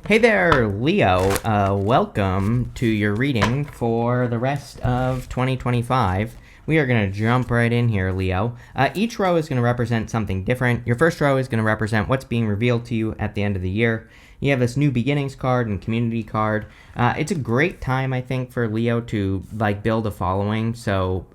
Hey there, Leo. Welcome to your reading for the rest of 2025. We are going to jump right in here, Leo. Each row is going to represent something different. Your first row is going to represent what's being revealed to you at the end of the year. You have this new beginnings card and community card. It's a great time, I think, for Leo to build a following. So,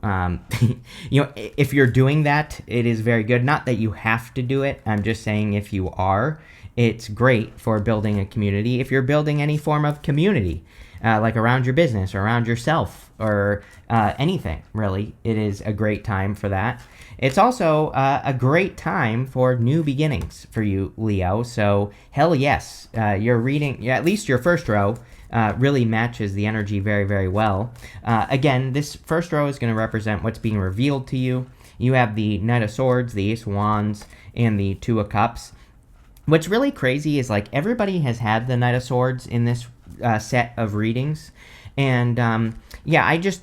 if you're doing that, it is very good. Not that you have to do it. I'm just saying if you are, it's great for building a community. If you're building any form of community, like around your business or around yourself or anything, really, it is a great time for that. It's also a great time for new beginnings for you, Leo. So, hell yes, your reading, at least your first row, really matches the energy very, very well. Again, this first row is going to represent what's being revealed to you. You have the Knight of Swords, the Ace of Wands, and the Two of Cups. What's really crazy is everybody has had the Knight of Swords in this set of readings. And I just,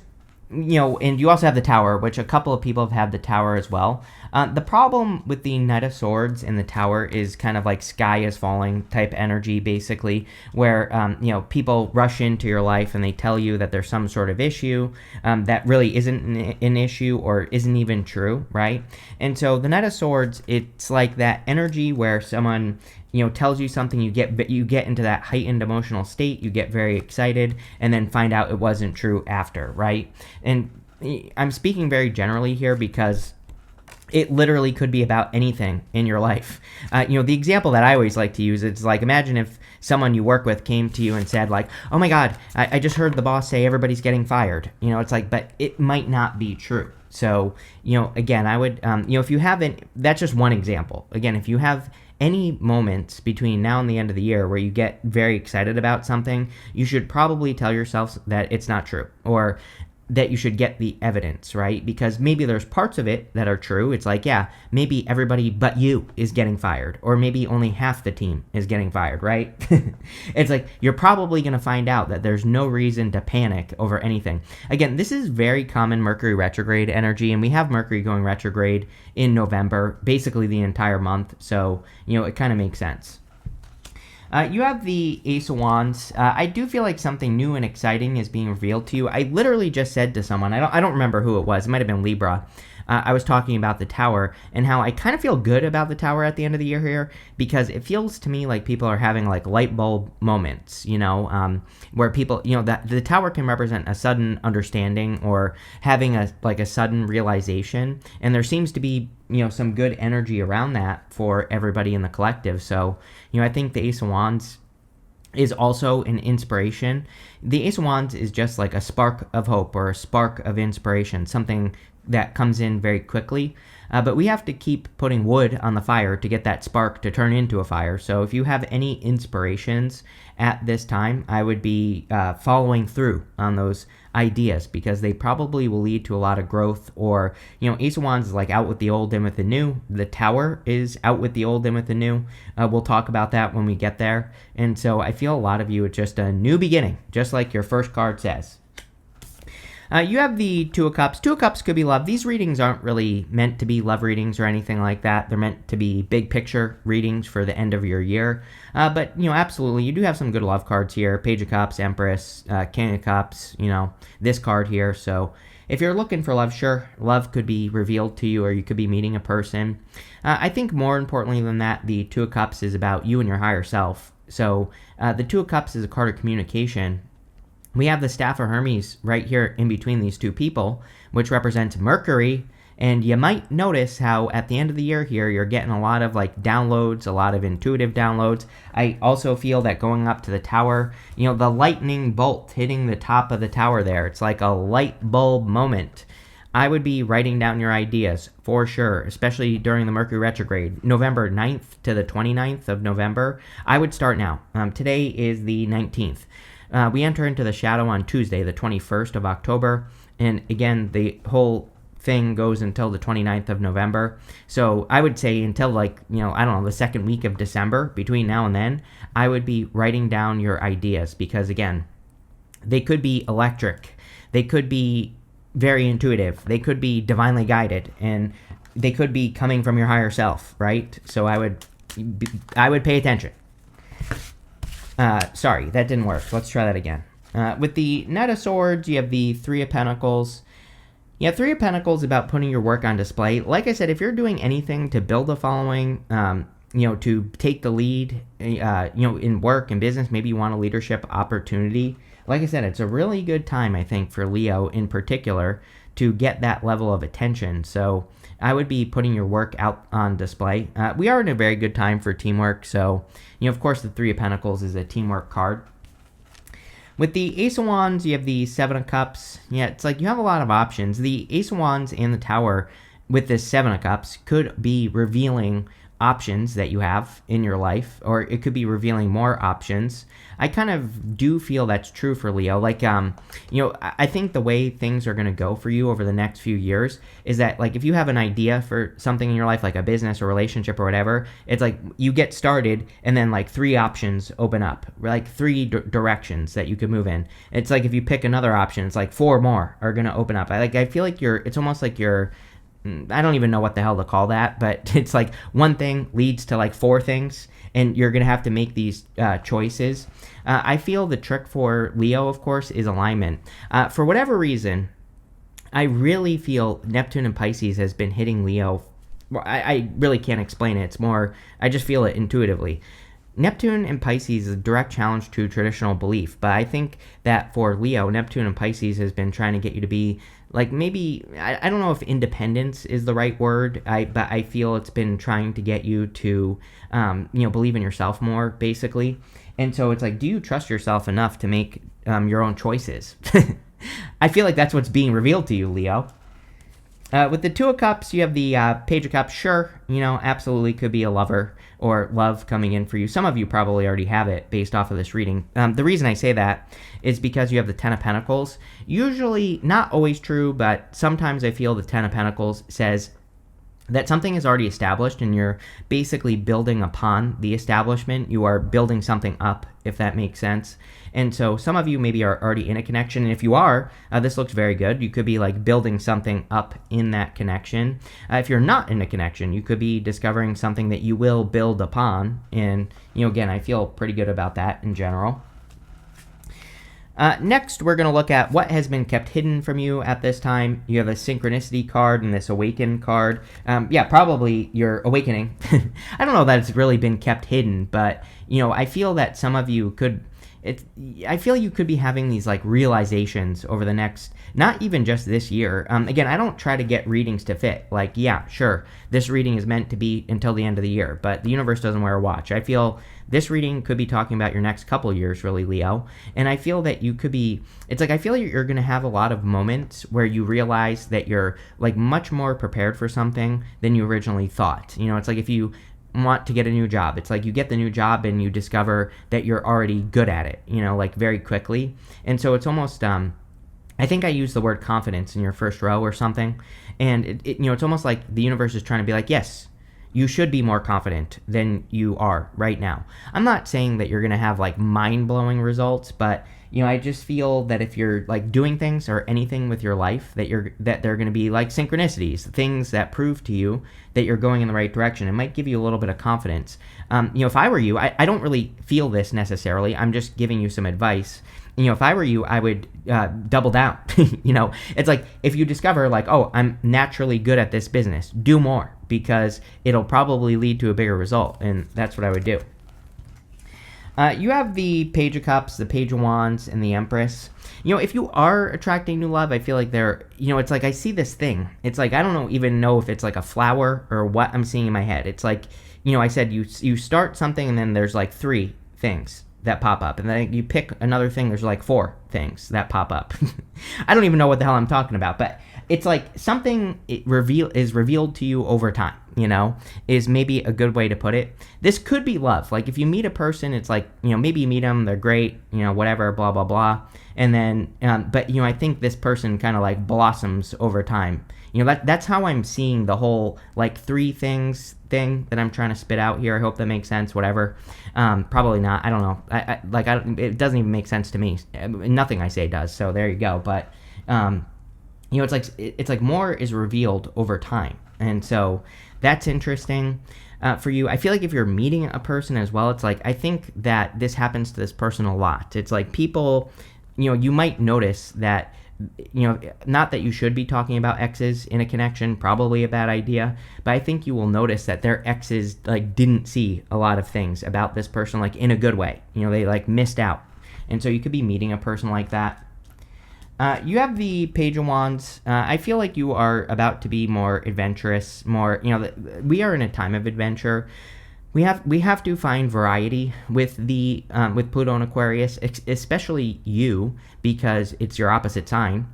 and you also have the Tower, which a couple of people have had the Tower as well. The problem with the Knight of Swords and the Tower is kind of like sky is falling type energy, basically, where, people rush into your life and they tell you that there's some sort of issue that really isn't an issue or isn't even true, right? And so the Knight of Swords, it's like that energy where someone tells you something, you get into that heightened emotional state, you get very excited, and then find out it wasn't true after, right? And I'm speaking very generally here because it literally could be about anything in your life. The example that I always like to use, it's imagine if someone you work with came to you and said oh my God, I just heard the boss say everybody's getting fired. It's but it might not be true. So, again, I would, if you haven't, that's just one example. Again, if you have any moments between now and the end of the year where you get very excited about something, you should probably tell yourself that it's not true, or that you should get the evidence, right? Because maybe there's parts of it that are true. It's maybe everybody but you is getting fired, or maybe only half the team is getting fired, right? It's you're probably going to find out that there's no reason to panic over anything. Again, this is very common Mercury retrograde energy, and we have Mercury going retrograde in November, basically the entire month, so, it kind of makes sense. You have the Ace of Wands. I do feel like something new and exciting is being revealed to you. I literally just said to someone, I don't remember who it was. It might have been Libra. I was talking about the Tower and how I kind of feel good about the Tower at the end of the year here, because it feels to me like people are having light bulb moments, where people, that the Tower can represent a sudden understanding or having a sudden realization. And there seems to be, some good energy around that for everybody in the collective. So, I think the Ace of Wands is also an inspiration. The Ace of Wands is just like a spark of hope or a spark of inspiration, something that comes in very quickly. But we have to keep putting wood on the fire to get that spark to turn into a fire. So if you have any inspirations at this time, I would be following through on those ideas, because they probably will lead to a lot of growth. Or, Ace of Wands is out with the old, in with the new. The Tower is out with the old, in with the new. We'll talk about that when we get there. And so I feel a lot of you, it's just a new beginning, just like your first card says. You have the Two of Cups. Two of Cups could be love. These readings aren't really meant to be love readings or anything like that. They're meant to be big picture readings for the end of your year. But, absolutely, you do have some good love cards here. Page of Cups, Empress, King of Cups, this card here. So if you're looking for love, sure, love could be revealed to you, or you could be meeting a person. I think more importantly than that, the Two of Cups is about you and your higher self. So the Two of Cups is a card of communication. We have the Staff of Hermes right here in between these two people, which represents Mercury. And you might notice how at the end of the year here, you're getting a lot of downloads, a lot of intuitive downloads. I also feel that going up to the Tower, the lightning bolt hitting the top of the Tower there, it's like a light bulb moment. I would be writing down your ideas for sure, especially during the Mercury retrograde, November 9th to the 29th of November. I would start now. Today is the 19th. We enter into the shadow on Tuesday, the 21st of October. And again, the whole thing goes until the 29th of November. So I would say until the second week of December, between now and then, I would be writing down your ideas, because again, they could be electric. They could be very intuitive. They could be divinely guided, and they could be coming from your higher self, right? So I would pay attention. Sorry, that didn't work. Let's try that again. With the Knight of Swords, you have the Three of Pentacles. Yeah, Three of Pentacles about putting your work on display. Like I said, if you're doing anything to build a following, to take the lead, in work and business, maybe you want a leadership opportunity. Like I said, it's a really good time, I think, for Leo in particular to get that level of attention. So I would be putting your work out on display. We are in a very good time for teamwork. So, of course, the Three of Pentacles is a teamwork card. With the Ace of Wands, you have the Seven of Cups. Yeah, it's like you have a lot of options. The Ace of Wands and the Tower with this Seven of Cups could be revealing options that you have in your life, or it could be revealing more options. I kind of do feel that's true for Leo. Like, I think the way things are going to go for you over the next few years is that, like, if you have an idea for something in your life, like a business or relationship or whatever, it's like you get started and then like three options open up, like three directions that you could move in. It's like if you pick another option, it's like four more are going to open up. I feel like it's almost like I don't even know what the hell to call that, but it's like one thing leads to like four things, and you're going to have to make these choices. I feel the trick for Leo, of course, is alignment. For whatever reason, I really feel Neptune and Pisces has been hitting Leo. Well, I really can't explain it. It's more, I just feel it intuitively. Neptune and Pisces is a direct challenge to traditional belief, but I think that for Leo, Neptune and Pisces has been trying to get you to be like, maybe, I don't know if independence is the right word, but I feel it's been trying to get you to, believe in yourself more, basically. And so it's like, do you trust yourself enough to make your own choices? I feel like that's what's being revealed to you, Leo. With the Two of Cups, you have the Page of Cups. Sure, absolutely could be a lover or love coming in for you. Some of you probably already have it based off of this reading. The reason I say that is because you have the Ten of Pentacles. Usually, not always true, but sometimes I feel the Ten of Pentacles says that something is already established and you're basically building upon the establishment. You are building something up, if that makes sense. And so some of you maybe are already in a connection. And if you are, this looks very good. You could be like building something up in that connection. If you're not in a connection, you could be discovering something that you will build upon. And, again, I feel pretty good about that in general. Next, we're going to look at what has been kept hidden from you at this time. You have a synchronicity card and this awaken card. Probably you're awakening. I don't know that it's really been kept hidden, but, I feel that some of you could... I feel you could be having these like realizations over the next, not even just this year. Again, I don't try to get readings to fit. Like, yeah, sure, this reading is meant to be until the end of the year, but the universe doesn't wear a watch. I feel this reading could be talking about your next couple years, really, Leo. And I feel that you could be, it's like I feel you're going to have a lot of moments where you realize that you're like much more prepared for something than you originally thought. It's like if you want to get a new job, it's like you get the new job and you discover that you're already good at it, like very quickly. And so it's almost I think I used the word confidence in your first row or something, and it's almost like the universe is trying to be like, yes, you should be more confident than you are right now. I'm not saying that you're going to have like mind-blowing results, but I just feel that if you're like doing things or anything with your life, that they're going to be like synchronicities, things that prove to you that you're going in the right direction. It might give you a little bit of confidence. If I were you, I don't really feel this necessarily. I'm just giving you some advice. If I were you, I would double down. It's like if you discover like, oh, I'm naturally good at this business, do more, because it'll probably lead to a bigger result. And that's what I would do. You have the Page of Cups, the Page of Wands, and the Empress. If you are attracting new love, I feel like it's like I see this thing. It's like I don't even know if it's like a flower or what I'm seeing in my head. It's like, I said you start something and then there's like three things that pop up. And then you pick another thing, there's like four things that pop up. I don't even know what the hell I'm talking about, but it's like something is revealed to you over time, is maybe a good way to put it. This could be love. Like if you meet a person, it's like, maybe you meet them, they're great, whatever, blah, blah, blah. And then, but I think this person kind of like blossoms over time. That's how I'm seeing the whole like three things thing that I'm trying to spit out here. I hope that makes sense, whatever. Probably not. I don't know. It doesn't even make sense to me. Nothing I say does. So there you go. But, it's like more is revealed over time. And so That's interesting for you. I feel like if you're meeting a person as well, it's like, I think that this happens to this person a lot. It's like people, you might notice that, not that you should be talking about exes in a connection, probably a bad idea, but I think you will notice that their exes like didn't see a lot of things about this person, like in a good way. They like missed out. And so you could be meeting a person like that. You have the Page of Wands. I feel like you are about to be more adventurous, more, we are in a time of adventure. We have to find variety with with Pluto and Aquarius, especially you, because it's your opposite sign.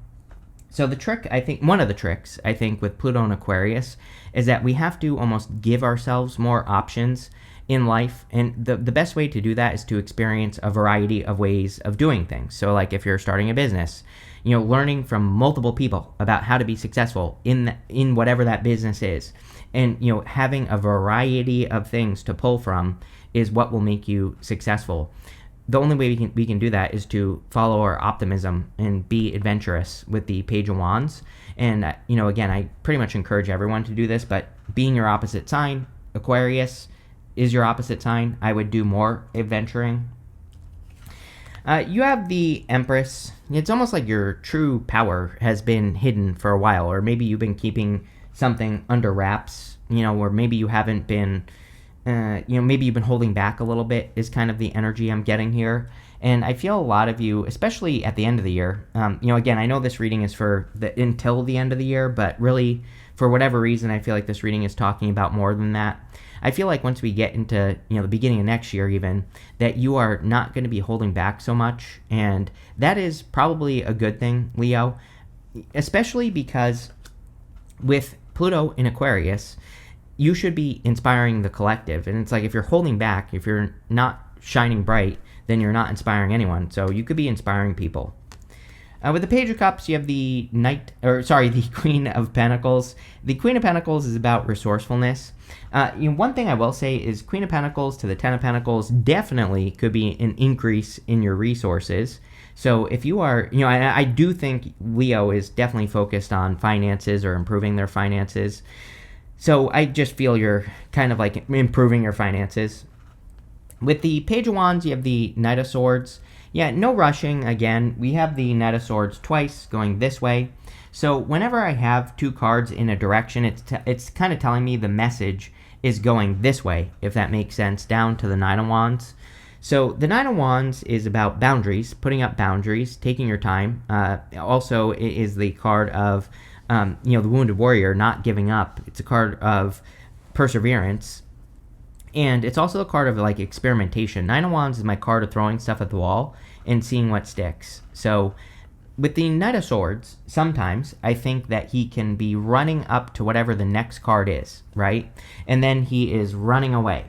So one of the tricks, I think, with Pluto and Aquarius is that we have to almost give ourselves more options in life. And the best way to do that is to experience a variety of ways of doing things. So like if you're starting a business, learning from multiple people about how to be successful in whatever that business is. And, having a variety of things to pull from is what will make you successful. The only way we can do that is to follow our optimism and be adventurous with the Page of Wands. And, again, I pretty much encourage everyone to do this, but being your opposite sign, Aquarius is your opposite sign, I would do more adventuring. You have the Empress. It's almost like your true power has been hidden for a while, or maybe you've been keeping something under wraps, or maybe you haven't been, maybe you've been holding back a little bit is kind of the energy I'm getting here. And I feel a lot of you, especially at the end of the year, again, I know this reading is for until the end of the year, but really, for whatever reason, I feel like this reading is talking about more than that. I feel like once we get into, the beginning of next year even, that you are not going to be holding back so much. And that is probably a good thing, Leo, especially because with Pluto in Aquarius, you should be inspiring the collective. And it's like, if you're holding back, if you're not shining bright, then you're not inspiring anyone. So you could be inspiring people. With the Page of Cups, you have the the Queen of Pentacles. The Queen of Pentacles is about resourcefulness. One thing I will say is Queen of Pentacles to the Ten of Pentacles definitely could be an increase in your resources. So if you are, I do think Leo is definitely focused on finances or improving their finances. So I just feel you're kind of like improving your finances. With the Page of Wands, you have the Knight of Swords. Yeah, no rushing. Again, we have the Knight of Swords twice going this way. So whenever I have two cards in a direction, it's kind of telling me the message is going this way, if that makes sense, down to the Nine of Wands. So the Nine of Wands is about boundaries, putting up boundaries, taking your time. Also, it is the card of, the Wounded Warrior, not giving up. It's a card of perseverance. And it's also a card of like experimentation. Nine of Wands is my card of throwing stuff at the wall and seeing what sticks. So with the Knight of Swords, sometimes I think that he can be running up to whatever the next card is, right? And then he is running away.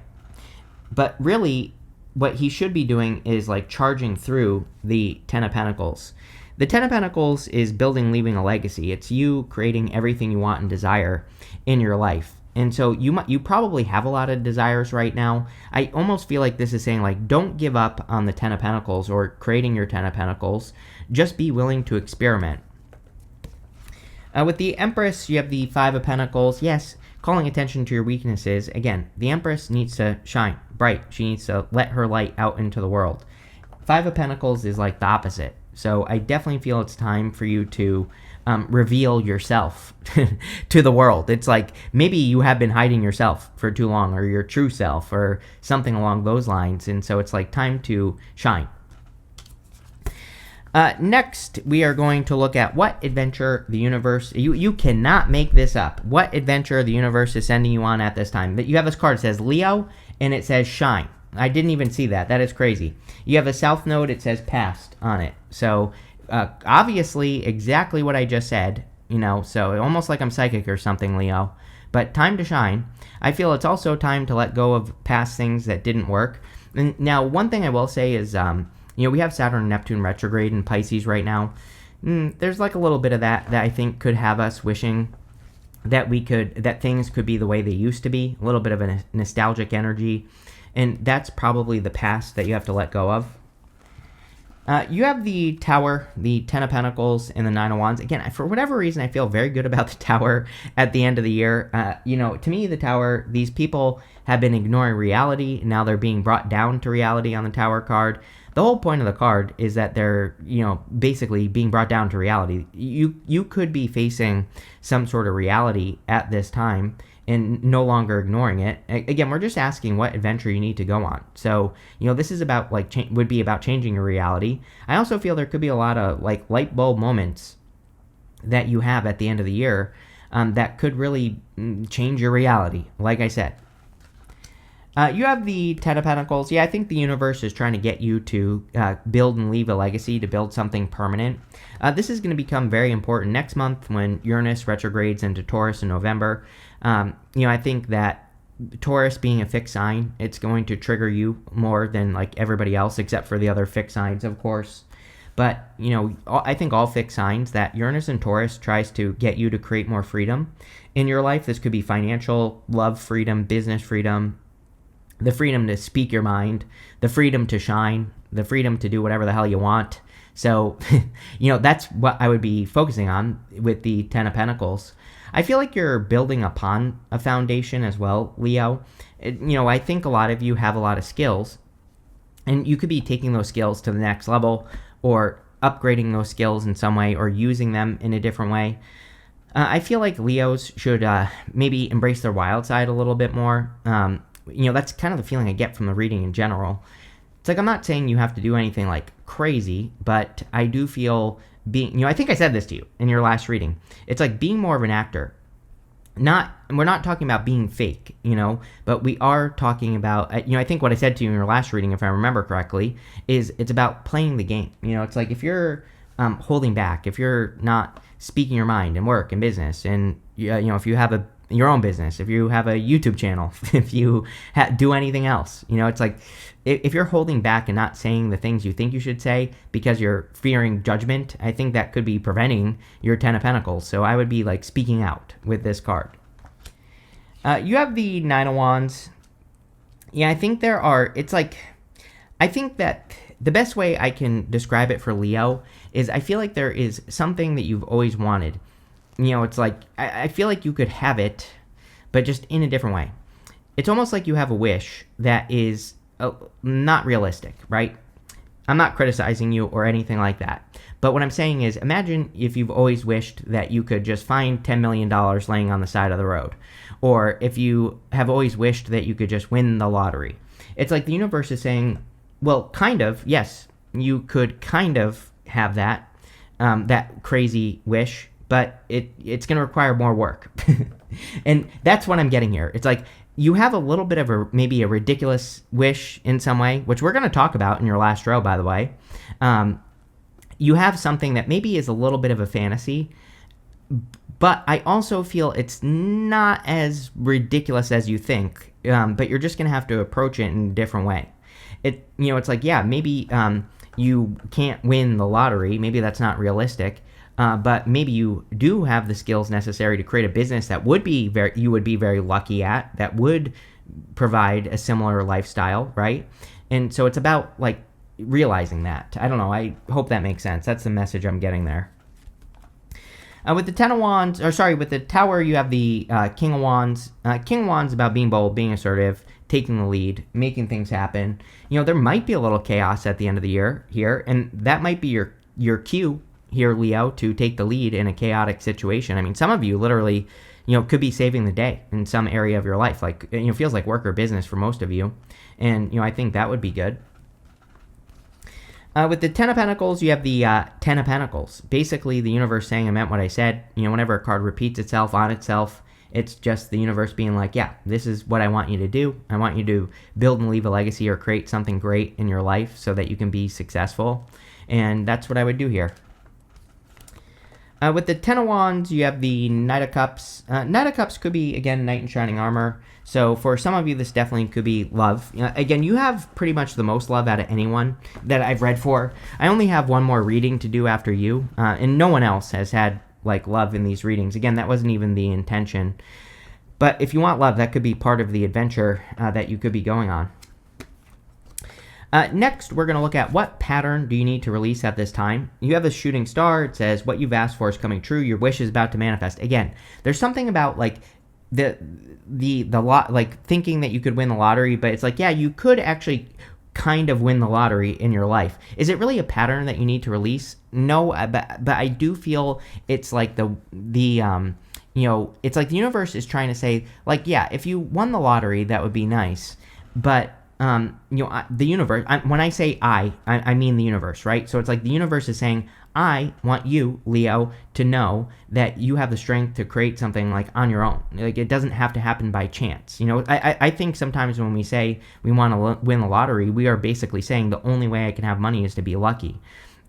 But really, what he should be doing is like charging through the Ten of Pentacles. The Ten of Pentacles is building, leaving a legacy. It's you creating everything you want and desire in your life. And so you probably have a lot of desires right now. I almost feel like this is saying, like, don't give up on the Ten of Pentacles or creating your Ten of Pentacles. Just be willing to experiment. With the Empress, you have the Five of Pentacles. Yes, calling attention to your weaknesses. Again, the Empress needs to shine bright. She needs to let her light out into the world. Five of Pentacles is like the opposite. So I definitely feel it's time for you to reveal yourself to the world. It's like maybe you have been hiding yourself for too long, or your true self, or something along those lines. And so it's like time to shine. Next, we are going to look at what adventure the universe, you cannot make this up, what adventure the universe is sending you on at this time. You have this card, it says Leo, and it says shine. I didn't even see that. That is crazy. You have a South Node, it says past on it. So obviously exactly what I just said, so almost like I'm psychic or something, Leo. But time to shine. I feel it's also time to let go of past things that didn't work. And now, one thing I will say is, we have Saturn and Neptune retrograde in Pisces right now. There's like a little bit of that I think could have us wishing that things could be the way they used to be. A little bit of a nostalgic energy. And that's probably the past that you have to let go of. You have the Tower, the Ten of Pentacles, and the Nine of Wands. Again, for whatever reason, I feel very good about the Tower at the end of the year. To me, the Tower, these people have been ignoring reality. Now they're being brought down to reality on the Tower card. The whole point of the card is that they're, basically being brought down to reality. You could be facing some sort of reality at this time and no longer ignoring it. Again, we're just asking what adventure you need to go on. So, this is about would be about changing your reality. I also feel there could be a lot of light bulb moments that you have at the end of the year that could really change your reality. Like I said, you have the Ten of Pentacles. Yeah, I think the universe is trying to get you to build and leave a legacy, to build something permanent. This is going to become very important next month when Uranus retrogrades into Taurus in November. I think that Taurus being a fixed sign, it's going to trigger you more than everybody else, except for the other fixed signs, of course. But, I think all fixed signs that Uranus and Taurus tries to get you to create more freedom in your life. This could be financial, love freedom, business freedom, the freedom to speak your mind, the freedom to shine, the freedom to do whatever the hell you want. So, that's what I would be focusing on with the Ten of Pentacles. I feel like you're building upon a foundation as well, Leo. I think a lot of you have a lot of skills, and you could be taking those skills to the next level or upgrading those skills in some way or using them in a different way. I feel like Leos should maybe embrace their wild side a little bit more. That's kind of the feeling I get from the reading in general. It's I'm not saying you have to do anything crazy, but I do feel being, I think I said this to you in your last reading. It's being more of an actor. We're not talking about being fake, but we are talking about, I think what I said to you in your last reading, if I remember correctly, is it's about playing the game. It's if you're holding back, if you're not speaking your mind in work and business, and, if you have your own business, if you have a YouTube channel, if you do anything else, it's if you're holding back and not saying the things you think you should say because you're fearing judgment, I think that could be preventing your Ten of Pentacles. So I would be speaking out with this card. You have the Nine of Wands. Yeah, I think I think that the best way I can describe it for Leo is I feel like there is something that you've always wanted. I feel like you could have it, but just in a different way. It's almost like you have a wish that is not realistic, right? I'm not criticizing you or anything like that. But what I'm saying is, imagine if you've always wished that you could just find $10 million laying on the side of the road. Or if you have always wished that you could just win the lottery. It's the universe is saying, well, kind of, yes, you could kind of have that crazy wish, but it's going to require more work. And that's what I'm getting here. It's you have a little bit of maybe a ridiculous wish in some way, which we're going to talk about in your last row, by the way. You have something that maybe is a little bit of a fantasy, but I also feel it's not as ridiculous as you think, but you're just going to have to approach it in a different way. Maybe you can't win the lottery. Maybe that's not realistic. But maybe you do have the skills necessary to create a business that you would be very lucky at, that would provide a similar lifestyle, right? And so it's about realizing that. I don't know. I hope that makes sense. That's the message I'm getting there. With the with the Tower, you have the King of Wands. King of Wands about being bold, being assertive, taking the lead, making things happen. There might be a little chaos at the end of the year here, and that might be your cue here, Leo, to take the lead in a chaotic situation. I mean, some of you literally, could be saving the day in some area of your life. Feels like work or business for most of you. And, I think that would be good. With the Ten of Pentacles, you have the Ten of Pentacles. Basically, the universe saying I meant what I said. Whenever a card repeats itself on itself, it's just the universe being yeah, this is what I want you to do. I want you to build and leave a legacy or create something great in your life so that you can be successful. And that's what I would do here. With the Ten of Wands, you have the Knight of Cups. Knight of Cups could be, again, Knight in Shining Armor. So for some of you, this definitely could be love. Again, you have pretty much the most love out of anyone that I've read for. I only have one more reading to do after you, and no one else has had love in these readings. Again, that wasn't even the intention. But if you want love, that could be part of the adventure that you could be going on. Next, we're going to look at what pattern do you need to release at this time. You have a shooting star. It says what you've asked for is coming true. Your wish is about to manifest. Again, there's something about like the lot, like thinking that you could win the lottery, but it's like, yeah, you could actually kind of win the lottery in your life. Is it really a pattern that you need to release? No, but I do feel it's like it's like the universe is trying to say, like, yeah, if you won the lottery, that would be nice, but the universe, when I say I mean the universe, right? So it's like the universe is saying, I want you, Leo, to know that you have the strength to create something like on your own. Like it doesn't have to happen by chance. I think sometimes when we say we want to win the lottery, we are basically saying the only way I can have money is to be lucky.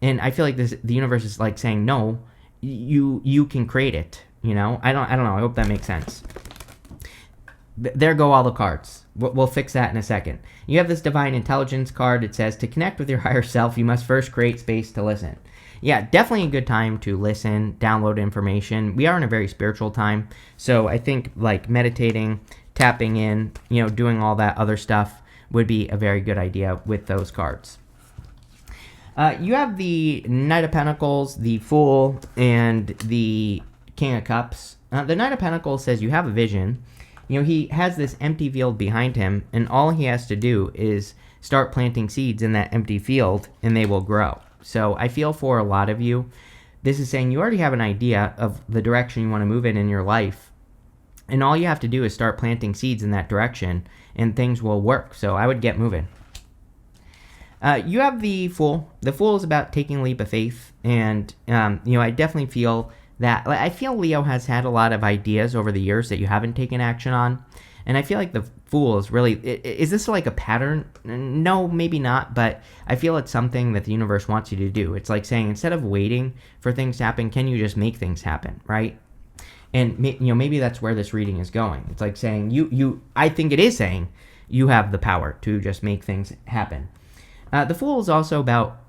And I feel like the universe is like saying, no, you can create it. I don't know. I hope that makes sense. There go all the cards. We'll fix that in a second. You have this divine intelligence card. It says to connect with your higher self, you must first create space to listen. Yeah, definitely a good time to listen, download information. We are in a very spiritual time. So I think like meditating, tapping in, doing all that other stuff would be a very good idea with those cards. You have the Knight of Pentacles, the Fool, and the King of Cups. The Knight of Pentacles says you have a vision. He has this empty field behind him, and all he has to do is start planting seeds in that empty field, and they will grow. So I feel for a lot of you, this is saying you already have an idea of the direction you want to move in your life, and all you have to do is start planting seeds in that direction, and things will work. So I would get moving. You have the Fool. The Fool is about taking a leap of faith, and I definitely feel that I feel Leo has had a lot of ideas over the years that you haven't taken action on. And I feel like the Fool is really, is this like a pattern? No, maybe not, but I feel it's something that the universe wants you to do. It's like saying, instead of waiting for things to happen, can you just make things happen, right? And maybe that's where this reading is going. It's like saying, I think it is saying you have the power to just make things happen. The Fool is also about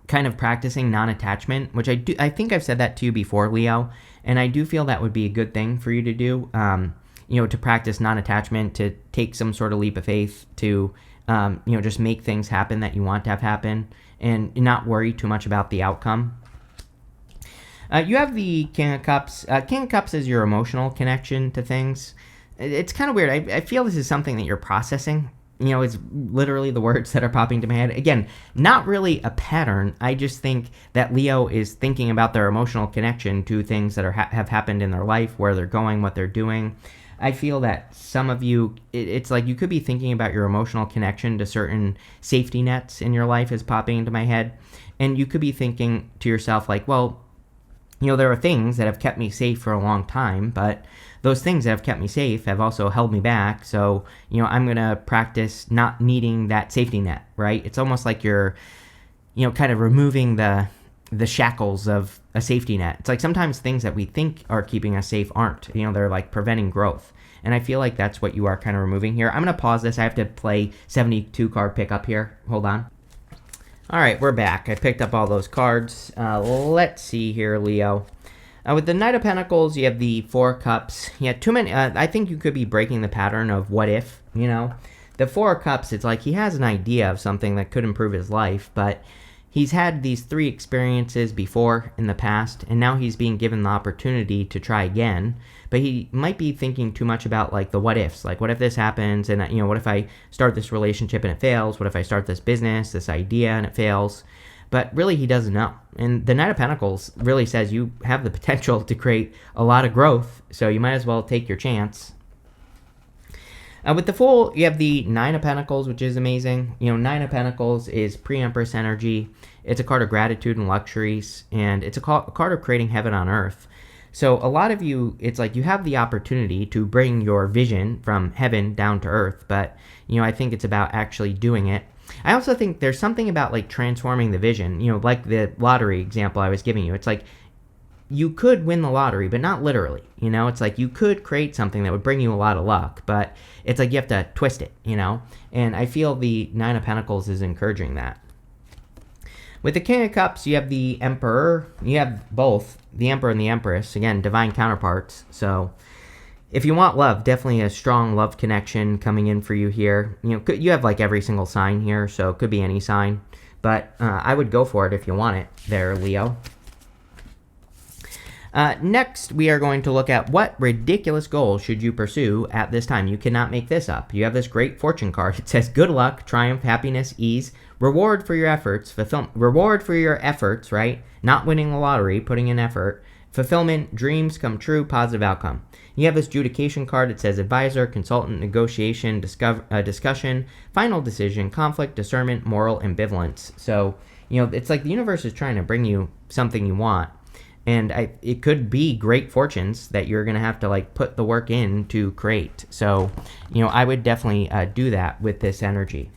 kind of practicing non-attachment, which I think I've said that to you before, Leo, and I do feel that would be a good thing for you to do, to practice non-attachment, to take some sort of leap of faith, to, just make things happen that you want to have happen, and not worry too much about the outcome. You have the King of Cups. King of Cups is your emotional connection to things. It's kind of weird. I feel this is something that you're processing. It's literally the words that are popping to my head. Again, not really a pattern. I just think that Leo is thinking about their emotional connection to things that have happened in their life, where they're going, what they're doing. I feel that some of you, it's like you could be thinking about your emotional connection to certain safety nets in your life is popping into my head. And you could be thinking to yourself like, well, there are things that have kept me safe for a long time, but those things that have kept me safe have also held me back. So, I'm going to practice not needing that safety net, right? It's almost like you're, kind of removing the shackles of a safety net. It's like sometimes things that we think are keeping us safe aren't, they're like preventing growth. And I feel like that's what you are kind of removing here. I'm going to pause this. I have to play 72 card pickup here. Hold on. All right, we're back. I picked up all those cards. Let's see here, Leo. With the Knight of Pentacles, you have the Four of Cups. Yeah, too many. I think you could be breaking the pattern of what if, The Four of Cups, it's like he has an idea of something that could improve his life, but he's had these 3 experiences before in the past, and now he's being given the opportunity to try again. But he might be thinking too much about like the what ifs, like what if this happens, and what if I start this relationship and it fails? What if I start this business, this idea, and it fails? But really, he doesn't know. And the Knight of Pentacles really says you have the potential to create a lot of growth, so you might as well take your chance. With the Fool, you have the Nine of Pentacles, which is amazing. Nine of Pentacles is pre-Empress energy. It's a card of gratitude and luxuries, and it's a card of creating heaven on earth. So a lot of you, it's like you have the opportunity to bring your vision from heaven down to earth, but, I think it's about actually doing it. I also think there's something about like transforming the vision, like the lottery example I was giving you. It's like you could win the lottery, but not literally, it's like you could create something that would bring you a lot of luck, but it's like you have to twist it, and I feel the Nine of Pentacles is encouraging that. With the King of Cups, you have the Emperor. You have both the Emperor and the Empress, again, divine counterparts. So If you want love, definitely a strong love connection coming in for you here. You have like every single sign here, so it could be any sign. But I would go for it if you want it there, Leo. Next, we are going to look at what ridiculous goal should you pursue at this time. You cannot make this up. You have this great fortune card. It says good luck, triumph, happiness, ease, reward for your efforts, reward for your efforts, right? Not winning the lottery, putting in effort, fulfillment, dreams come true, positive outcome. You have this adjudication card. It says advisor, consultant, negotiation, discussion, final decision, conflict, discernment, moral ambivalence. So, it's like the universe is trying to bring you something you want. And it could be great fortunes that you're going to have to like put the work in to create. So, I would definitely do that with this energy.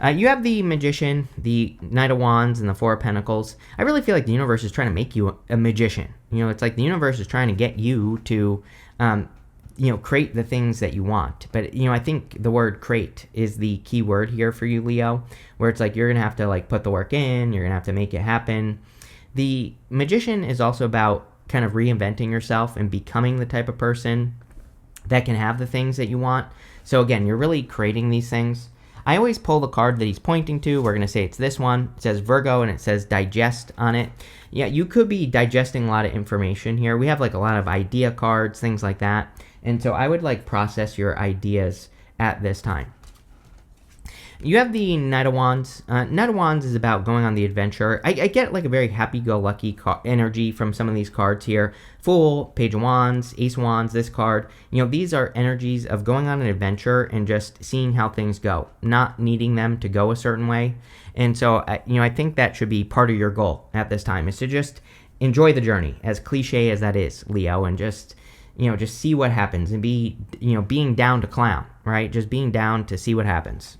You have the Magician, the Knight of Wands, and the Four of Pentacles. I really feel like the universe is trying to make you a magician. It's like the universe is trying to get you to, create the things that you want. But, I think the word create is the key word here for you, Leo, where it's like you're going to have to like put the work in, you're going to have to make it happen. The Magician is also about kind of reinventing yourself and becoming the type of person that can have the things that you want. So again, you're really creating these things. I always pull the card that he's pointing to. We're going to say it's this one. It says Virgo and it says digest on it. Yeah, you could be digesting a lot of information here. We have like a lot of idea cards, things like that. And so I would like process your ideas at this time. You have the Knight of Wands. Knight of Wands is about going on the adventure. I get like a very happy-go-lucky energy from some of these cards here. Fool, Page of Wands, Ace of Wands, this card. These are energies of going on an adventure and just seeing how things go, not needing them to go a certain way. And so, I think that should be part of your goal at this time, is to just enjoy the journey, as cliche as that is, Leo, and just see what happens and be, being down to clown, right? Just being down to see what happens.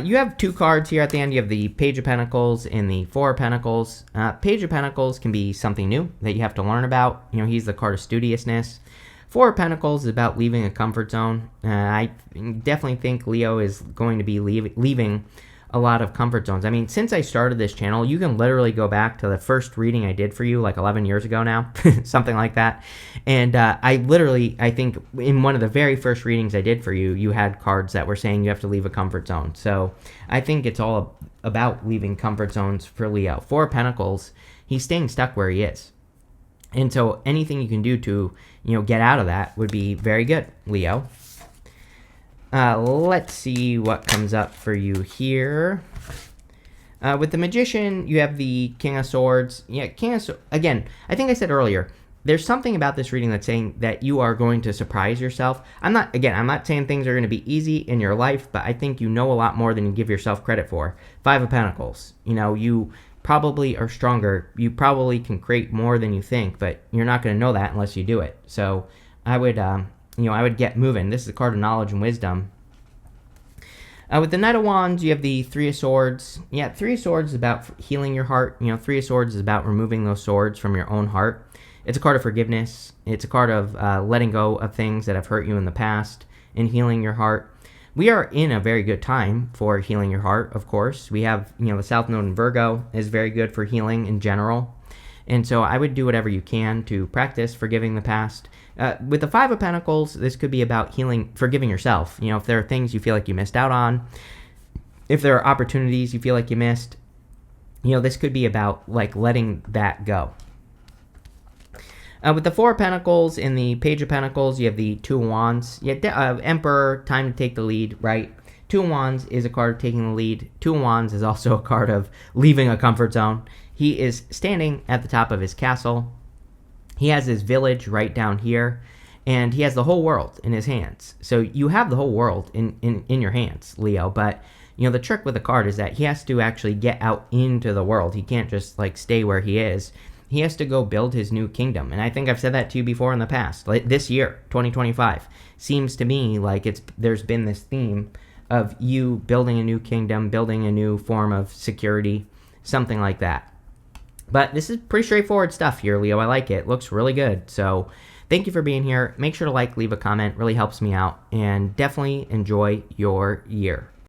You have two cards here at the end. You have the Page of Pentacles and the Four of Pentacles. Page of Pentacles can be something new that you have to learn about. He's the card of studiousness. Four of Pentacles is about leaving a comfort zone. I definitely think Leo is going to be leaving a lot of comfort zones. I mean, since I started this channel, you can literally go back to the first reading I did for you like 11 years ago now, something like that. And I think in one of the very first readings I did for you, you had cards that were saying you have to leave a comfort zone. So I think it's all about leaving comfort zones for Leo. Four of Pentacles, he's staying stuck where he is. And so anything you can do to, get out of that would be very good, Leo. Let's see what comes up for you here. With the Magician, you have the King of Swords. Yeah, King of Swords. Again, I think I said earlier, there's something about this reading that's saying that you are going to surprise yourself. I'm not saying things are going to be easy in your life, but I think you know a lot more than you give yourself credit for. Five of Pentacles. You probably are stronger. You probably can create more than you think, but you're not going to know that unless you do it. So I would, I would get moving. This is a card of knowledge and wisdom. With the Knight of Wands, you have the Three of Swords. Yeah, Three of Swords is about healing your heart. Three of Swords is about removing those swords from your own heart. It's a card of forgiveness. It's a card of letting go of things that have hurt you in the past and healing your heart. We are in a very good time for healing your heart, of course. We have, the South Node in Virgo is very good for healing in general. And so I would do whatever you can to practice forgiving the past. With the Five of Pentacles, this could be about forgiving yourself. If there are things you feel like you missed out on, if there are opportunities you feel like you missed, this could be about like letting that go. With the Four of Pentacles and the Page of Pentacles, you have the Two of Wands. Emperor, time to take the lead, right? Two of Wands is a card of taking the lead. Two of Wands is also a card of leaving a comfort zone. He is standing at the top of his castle. He has his village right down here, and he has the whole world in his hands. So you have the whole world in your hands, Leo, but the trick with the card is that he has to actually get out into the world. He can't just like stay where he is. He has to go build his new kingdom. And I think I've said that to you before in the past. Like this year, 2025, seems to me like there's been this theme of you building a new kingdom, building a new form of security, something like that. But this is pretty straightforward stuff here, Leo. I like it. It looks really good. So thank you for being here. Make sure to leave a comment. Really helps me out. And definitely enjoy your year.